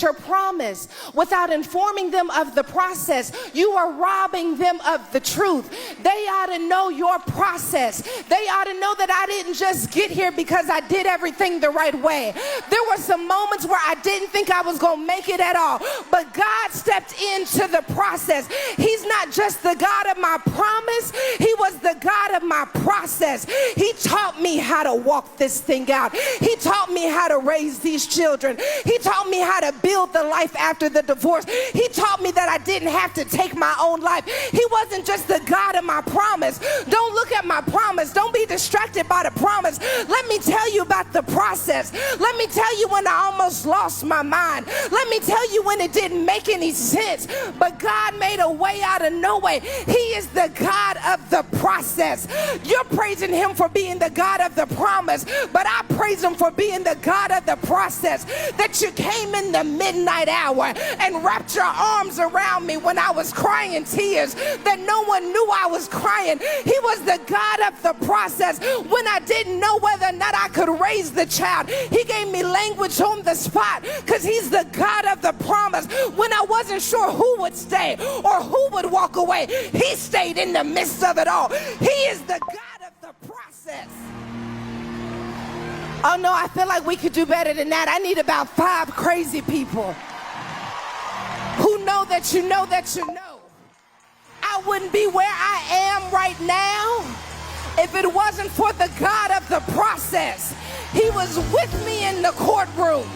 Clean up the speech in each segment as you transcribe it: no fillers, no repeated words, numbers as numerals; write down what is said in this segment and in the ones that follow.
about your promise without informing them of the process, you are robbing them of the truth. They ought to know your process. They ought to know that I didn't just get here because I did everything the right way. There were some moments where I didn't think I was going to make it at all, but God stepped into the process. He's not just the God of my promise, he was the God of my process. He taught me how to walk this thing out. He taught me how to raise these children. He taught me how to build the life after the divorce. He taught me that I didn't have to take my own life. He wasn't just the God of my promise. Don't look at my promise. Don't be distracted by the promise. Let me tell you about the process. Let me tell you when I almost lost my mind. Let me tell you when it didn't make any sense, but God made a way out of no way. He is the God of the process. You're praising him for being the God of the promise, but I praise him for being the God of the process. That you came in the midnight hour and wrapped your arms around me when I was crying tears that no one knew I was crying. He was the God of the process. When I didn't know whether or not I could raise the child, he gave me language on the spot, because he's the God of the promise. When I wasn't sure who would stay or who would walk away, he stayed in the midst of it all. He is the God of the process. Oh no, I feel like we could do better than that. I need about 5 crazy people who know that you know that you know. I wouldn't be where I am right now if it wasn't for the God of the process. He was with me in the courtroom.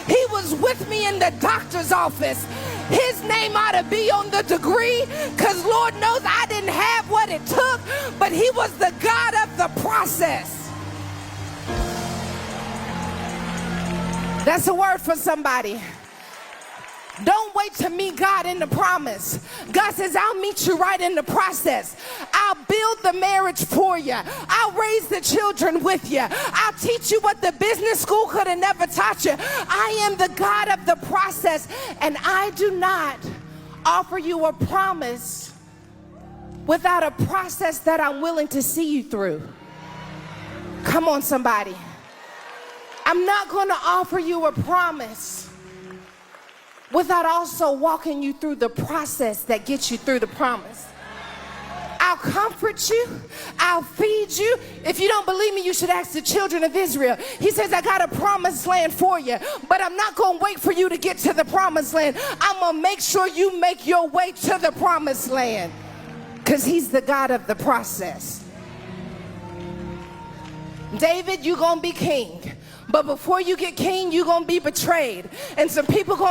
He was with me in the doctor's office. His name ought to be on the degree, because Lord knows I didn't have what it took, but he was the God of the process. That's a word for somebody. Don't wait to meet God in the promise. God says, I'll meet you right in the process. I'll build the marriage for you. I'll raise the children with you. I'll teach you what the business school could have never taught you. I am the God of the process, and I do not offer you a promise without a process that I'm willing to see you through. Come on, somebody. I'm not going to offer you a promise without also walking you through the process that gets you through the promise. I'll comfort you. I'll feed you. If you don't believe me, you should ask the children of Israel. He says, I got a promised land for you, but I'm not going to wait for you to get to the promised land. I'm going to make sure you make your way to the promised land, because he's the God of the process. David, you're going to be king. But before you get king, you're going to be betrayed. And some people going